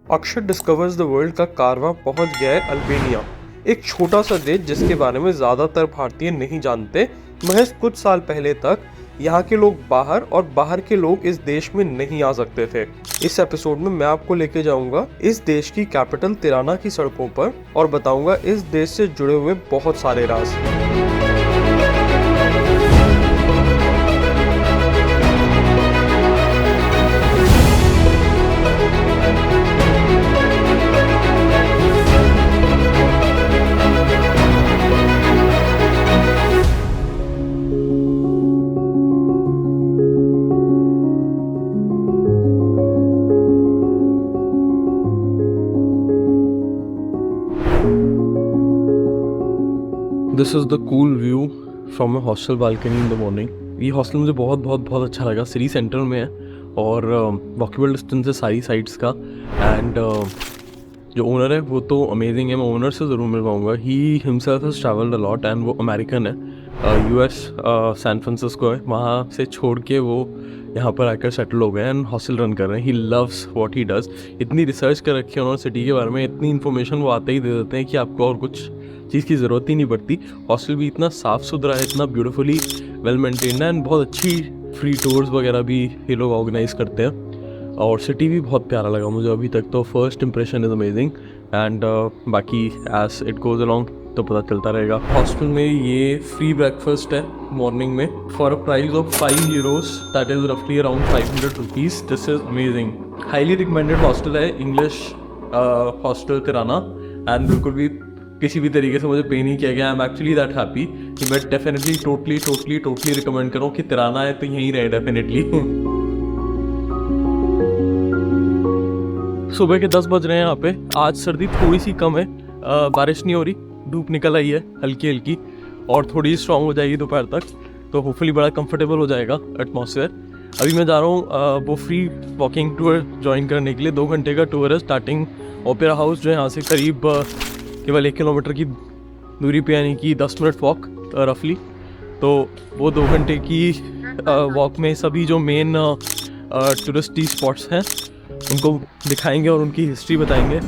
अक्षर discovers the world का कारवां पहुंच गया है अल्बानिया, एक छोटा सा देश जिसके बारे में ज़्यादातर भारतीय नहीं जानते। महज कुछ साल पहले तक यहाँ के लोग बाहर और बाहर के लोग इस देश में नहीं आ सकते थे। इस एपिसोड में मैं आपको लेके जाऊंगा इस देश की कैपिटल तिराना की सड़कों पर और बताऊंगा इस देश से जुड़े हुए बहुत सारे राज। This is the cool view from a hostel balcony in the morning. ये हॉस्टल मुझे बहुत अच्छा लगा। सिटी सेंटर में है और वॉकेबल डिस्टेंस है सारी साइड्स का। एंड जो ओनर है वो तो अमेजिंग है। मैं ओनर से ज़रूर मिल पाऊँगा। He himself has travelled a lot and वो अमेरिकन है, यूएस सैन फ्रांसिस्को है, वहाँ से छोड़ के वो यहाँ पर आकर सेटल हो गए एंड हॉस्टल रन कर रहे हैं। He loves what he does. इतनी रिसर्च कर रखी है उन्होंने सिटी के बारे में, इतनी इन्फॉर्मेशन वो आते ही दे देते हैं कि आपको और कुछ चीज़ की ज़रूरत ही नहीं पड़ती। हॉस्टल भी इतना साफ़ सुथरा है, इतना ब्यूटीफुली वेल मेंटेन्ड है एंड बहुत अच्छी फ्री टूर्स वगैरह भी ये लोग ऑर्गेनाइज करते हैं। और सिटी भी बहुत प्यारा लगा मुझे अभी तक तो। First impression is amazing and बाकी एज इट गोज़ अलॉन्ग तो पता चलता रहेगा। हॉस्टल में ये फ्री ब्रेकफास्ट है मॉर्निंग में for a price of 5 euros, that is रफली around 500 rupees. This is amazing. Highly recommended hostel है, इंग्लिश हॉस्टल तिराना। एंड बिल्कुल भी किसी भी तरीके से मुझे पे नहीं किया गया। I am actually that happy कि मैं डेफिनेटली टोटली रिकमेंड करूँ कि तिराना है तो यहीं रहे डेफिनेटली। सुबह के 10 बज रहे हैं यहाँ पे। आज सर्दी थोड़ी सी कम है, बारिश नहीं हो रही, धूप निकल आई है हल्की और थोड़ी स्ट्रॉन्ग हो जाएगी दोपहर तक, तो होपफुली बड़ा कंफर्टेबल हो जाएगा एटमॉस्फेयर। अभी मैं जा रहा हूँ वो फ्री वॉकिंग टूर ज्वाइन करने के लिए। 2 घंटे का टूर है, स्टार्टिंग ओपेरा हाउस जो है यहाँ से करीब केवल 1 किलोमीटर की दूरी पे, यानी कि 10 मिनट वॉक रफली। तो वो 2 घंटे की वॉक में सभी जो मेन टूरिस्टी स्पॉट्स हैं उनको दिखाएंगे और उनकी हिस्ट्री बताएंगे।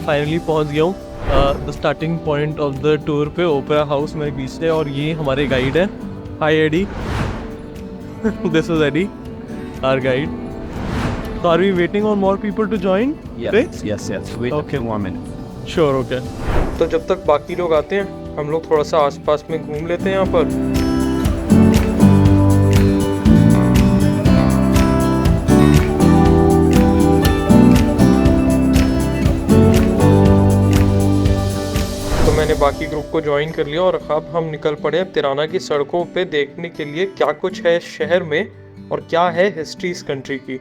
फाइनली पहुंच गया हूँ the starting point of the tour पे, ओपेरा हाउस मेरे पीछे। और ये हमारे गाइड है। Hi Eddie, this is Eddie our guide. So are we waiting on more people to join? Yes. Wait okay. 1 minute. Sure, okay. तो जब तक बाकी लोग आते हैं हम लोग थोड़ा सा आसपास में घूम लेते हैं यहाँ पर। मैंने बाकी ग्रुप को ज्वाइन कर लिया और अब हम निकल पड़े तिराना की सड़कों पे देखने के लिए क्या कुछ है शहर में और क्या है हिस्ट्री इस कंट्री की।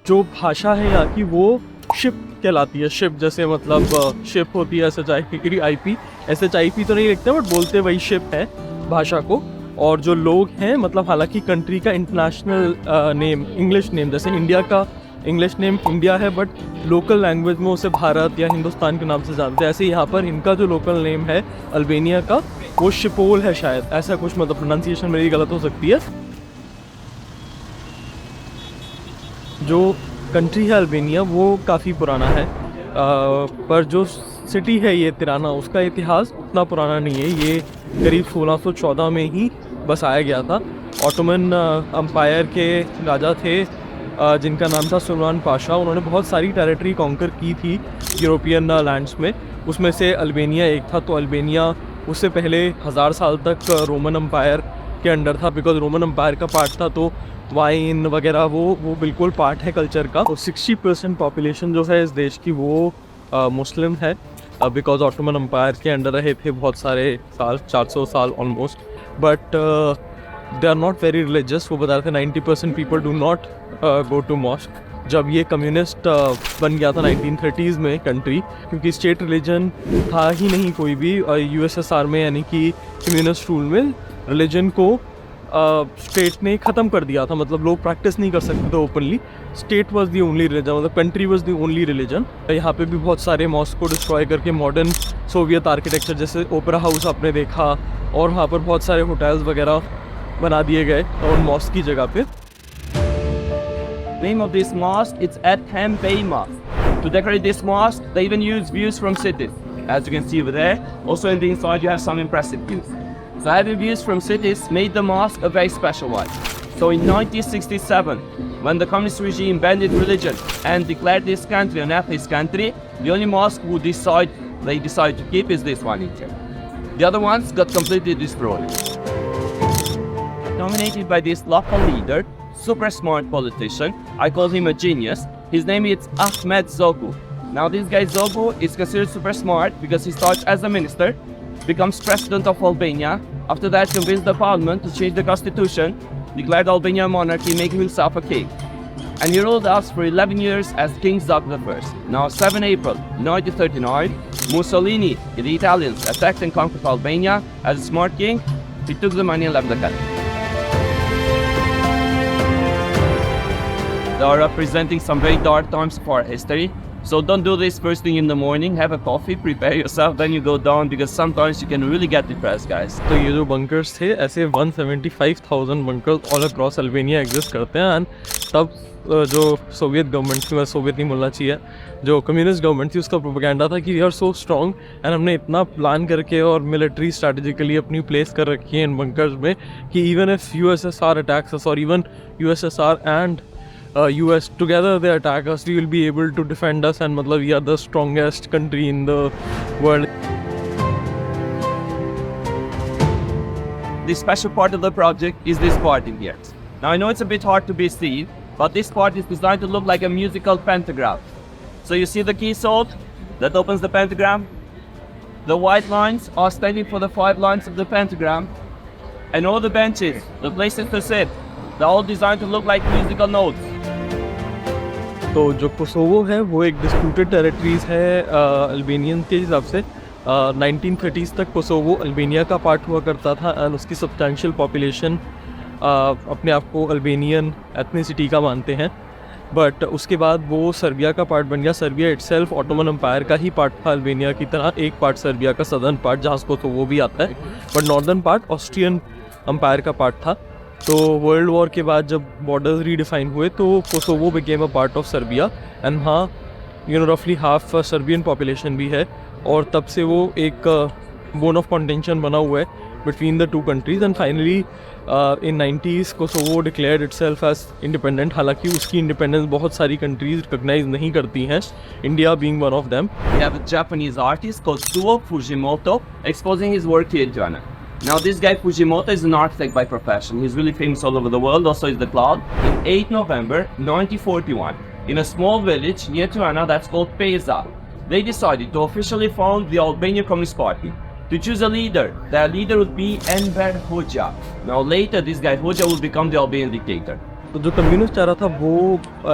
जो भाषा है यहाँ की वो शिप कहलाती है। शिप जैसे मतलब शिप होती है SHIP, SHIP तो नहीं लिखते बट बोलते वही शिप है भाषा को। और जो लोग हैं मतलब हालांकि कंट्री का इंटरनेशनल नेम इंग्लिश नेम, जैसे इंडिया का इंग्लिश नेम इंडिया है बट लोकल लैंग्वेज में उसे भारत या हिंदुस्तान के नाम से जानते हैं। ऐसे यहाँ पर इनका जो लोकल नेम है अल्बानिया का वो शिपोल है शायद, ऐसा कुछ, मतलब प्रोनाउंसिएशन मेरी गलत हो सकती है। जो कंट्री है अल्बानिया वो काफ़ी पुराना है पर जो सिटी है ये तिराना, उसका इतिहास उतना पुराना नहीं है। ये करीब 1614 में ही बसाया गया था। ऑटोमन अम्पायर के राजा थे जिनका नाम था सुल्तान पाशा। उन्होंने बहुत सारी टेरिटरी कॉन्कर की थी यूरोपियन लैंड्स में, उसमें से अल्बानिया एक था। तो अल्बानिया उससे पहले 1000 साल तक रोमन अम्पायर के अंडर था, बिकॉज रोमन अम्पायर का पार्ट था। तो वाइन वगैरह वो बिल्कुल पार्ट है कल्चर का। तो 60% पॉपुलेशन जो है इस देश की वो मुस्लिम है, बिकॉज ऑटोमन अम्पायर के अंडर रहे थे बहुत सारे साल, 400 साल almost. But they are not very religious. वो बता रहे थे 90% people do not go to mosque, जब ये कम्युनिस्ट बन गया था 1930s में कंट्री, क्योंकि स्टेट रिलीजन था ही नहीं कोई भी यूएसएसआर में, यानी कि कम्युनिस्ट रूल में रिलीजन को स्टेट ने ख़त्म कर दिया था, मतलब लोग प्रैक्टिस नहीं कर सकते थे openly. State was the only religion, मतलब country was the only religion. यहाँ पे भी बहुत सारे मॉस्क को डिस्ट्रॉय करके मॉडर्न सोवियत आर्किटेक्चर जैसे ओपेरा हाउस आपने देखा, और वहाँ पर बहुत सारे होटल्स वगैरह बना दिए गए और मॉस्क की जगह पे। Name of this mosque, it's Adham Bay Mosque. To decorate this mosque, they even use views from cities, as you can see over there. Also in the inside you have some impressive views. So having views from cities made the mosque a very special one. So in 1967, when the communist regime banned religion and declared this country an atheist country, the only mosque they decided to keep is this one in here. The other ones got completely destroyed. Dominated by this local leader, super smart politician, I call him a genius. His name is Ahmed Zogu. Now this guy Zogu is considered super smart because he starts as a minister, becomes president of Albania, after that convinced the parliament to change the constitution, declared Albania a monarchy, making himself a king. And he ruled us for 11 years as King Zog I. Now 7 April 1939, Mussolini, the Italians, attacked and conquered Albania. As a smart king, he took the money and left the country. They are representing some very dark times of our history. So don't do this first thing in the morning. Have a coffee, prepare yourself, then you go down, because sometimes you can really get depressed, guys. तो ये जो bunkers थे, ऐसे 175,000 bunkers all across Albania exist करते हैं। And तब जो Soviet government थी, सोवियत नहीं बोलना चाहिए, जो कम्युनिस्ट गवर्नमेंट थी, उसका प्रोपेगेंडा था कि we are so strong and हमने इतना प्लान करके और मिलिट्री स्ट्रैटेजिकली अपनी प्लेस कर रखी है इन बंकर्स में कि इवन इफ यूएसएसआर अटैक्स अस, और even USSR and US together they attack us, we will be able to defend us, and मतलब we are the strongest country in the world. The special part of the project is this part in here. Now I know it's a bit hard to be seen, but this part is designed to look like a musical pentagram. So you see the key salt that opens the pentagram? The white lines are standing for the 5 lines of the pentagram, and all the benches, the places to sit, they're all designed to look like musical notes. तो जो Kosovo है वो एक disputed territories है Albanian के हिसाब से। 1930s तक कोसोवो अल्बानिया का पार्ट हुआ करता था एंड उसकी सब्सटैंशियल पॉपुलेशन अपने आप को अल्बानियन एथनिसिटी का मानते हैं। बट उसके बाद वो सर्बिया का पार्ट बन गया। सर्बिया इटसेल्फ ऑटोमन एम्पायर का ही पार्ट था अल्बानिया की तरह। एक पार्ट सर्बिया का सदर्न पार्ट जहाँ कोसोवो भी आता है, but northern part Austrian empire का पार्ट था। तो वर्ल्ड वॉर के बाद जब बॉर्डर्स रीडिफाइन हुए तो Kosovo became a part of Serbia and हाँ रफली हाफ सर्बियन पॉपुलेशन भी है, और तब से वो एक बोन ऑफ कॉन्टेंशन बना हुआ है between the two countries. And finally in 90s Kosovo declared itself as independent. हालांकि उसकी इंडिपेंडेंस बहुत सारी कंट्रीज रिकॉग्नाइज नहीं करती हैं, India being one of them. We have a Japanese artist called Suo Fujimoto exposing his work here in Tirana. Now this guy Fujimoto is an architect by profession. He's really famous all over the world, also is the cloud. In 8 November 1941, in a small village near Tirana that's called Peza, they decided to officially found the Albanian Communist Party. To choose a leader, their leader would be Enver Hoxha. Now later this guy Hoxha will become the Albanian dictator. तो जो communist आ रहा था वो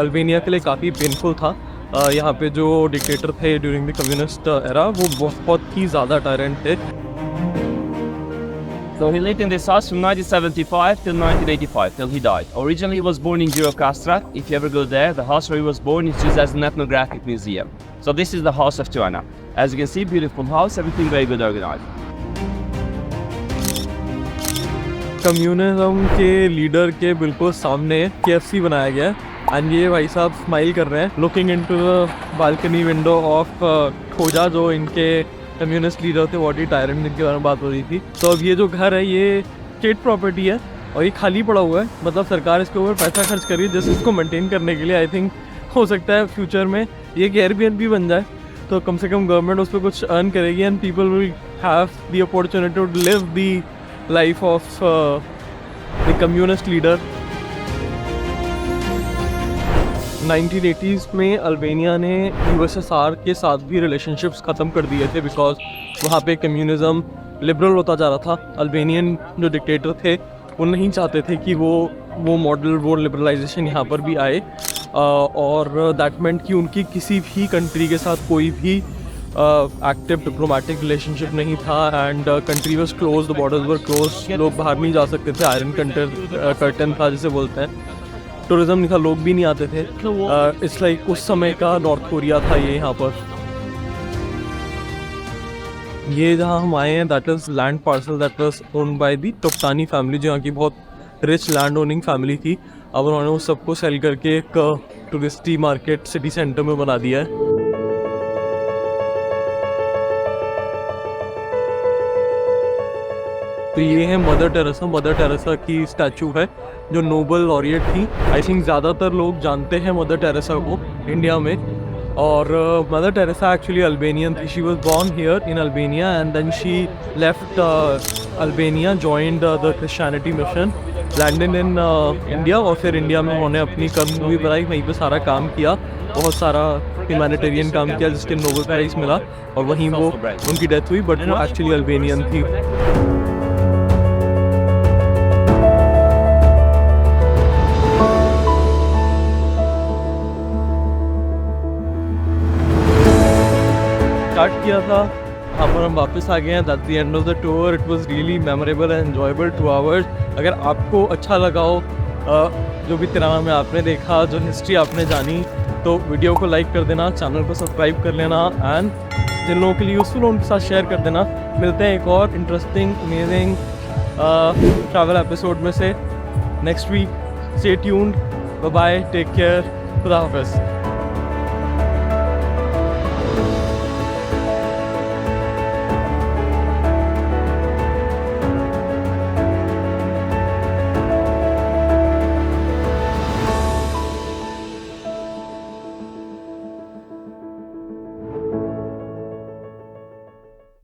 Albania के लिए काफ़ी painful था। यहाँ पे जो डिक्टेटर थे ड्यूरिंग द कम्युनिस्ट एरा वो बहुत ही ज़्यादा टायरेंट थे। So he lived in this house from 1975 till 1985, till he died. Originally he was born in Girokastra. If you ever go there, the house where he was born is used as an ethnographic museum. So this is the house of Tirana. As you can see, beautiful house, everything very good organized. Communism के leader के बिल्कुल सामने KFC बनाया गया है and ये भाई साहब स्माइल कर रहे हैं looking into the balcony window of खोजा, जो इनके कम्युनिस्ट लीडर थे, वॉडी टायरेंट, जिनके बारे में बात हो रही थी। तो अब ये जो घर है ये स्टेट प्रॉपर्टी है और ये खाली पड़ा हुआ है, मतलब सरकार इसके ऊपर पैसा खर्च कर रही है जैसे इसको मेंटेन करने के लिए। आई थिंक हो सकता है फ्यूचर में ये एक एयरबीएनबी बन जाए तो कम से कम गवर्नमेंट उस पर कुछ अर्न करेगी and people will have the opportunity to live the life of the communist leader. 1980s में अल्बानिया ने यूएसएसआर के साथ भी रिलेशनशिप्स ख़त्म कर दिए थे बिकॉज वहाँ पे कम्युनिज़म लिबरल होता जा रहा था। अल्बानियन जो डिक्टेटर थे वो नहीं चाहते थे कि वो वो मॉडल वो लिबरलाइजेशन यहाँ पर भी आए और दैट मेंट कि उनकी किसी भी कंट्री के साथ कोई भी एक्टिव डिप्लोमेटिक रिलेशनशिप नहीं था and country was close, the borders were close, लोग बाहर नहीं जा सकते थे, आयरन कर्टन था जिसे बोलते हैं, टूरिज्म नहीं था, लोग भी नहीं आते थे। इट्स लाइक उस समय का नॉर्थ कोरिया था ये यहाँ पर। ये जहाँ हम आए हैं that is land parcel that was owned by the Toptani family, जो यहाँ की बहुत रिच लैंड ओनिंग फैमिली थी। अब उन्होंने उस सबको सेल करके एक टूरिस्टी मार्केट सिटी सेंटर में बना दिया है। तो ये है मदर टेरेसा की स्टैचू है जो नोबल लॉरिएट थी। आई थिंक ज़्यादातर लोग जानते हैं मदर टेरेसा को इंडिया में। और मदर टेरेसा एक्चुअली अल्बेनियन थी। She was born here in Albania and then she left Albania, joined the Christianity mission, landed in India और फिर इंडिया में उन्होंने अपनी कर्मभूमि बनाई, वहीं पे सारा काम किया, बहुत सारा ह्यूमैनिटेरियन काम किया जिसके नोबेल प्राइज़ मिला और वहीं वो उनकी डेथ हुई, बट वो एक्चुअली अल्बेनियन थी। स्टार्ट किया था, यहाँ पर हम वापस आ गए हैं। That's the end of the tour. It was really memorable and enjoyable 2 hours. अगर आपको अच्छा लगा हो जो भी तिराना में आपने देखा, जो हिस्ट्री आपने जानी, तो वीडियो को लाइक कर देना, चैनल को सब्सक्राइब कर लेना एंड जिन लोगों के लिए यूज़फुल हो उनके साथ शेयर कर देना। मिलते हैं एक और इंटरेस्टिंग अमेजिंग ट्रैवल एपिसोड में से next week. Stay tuned, bye bye, take care, खुदा हाफिज़।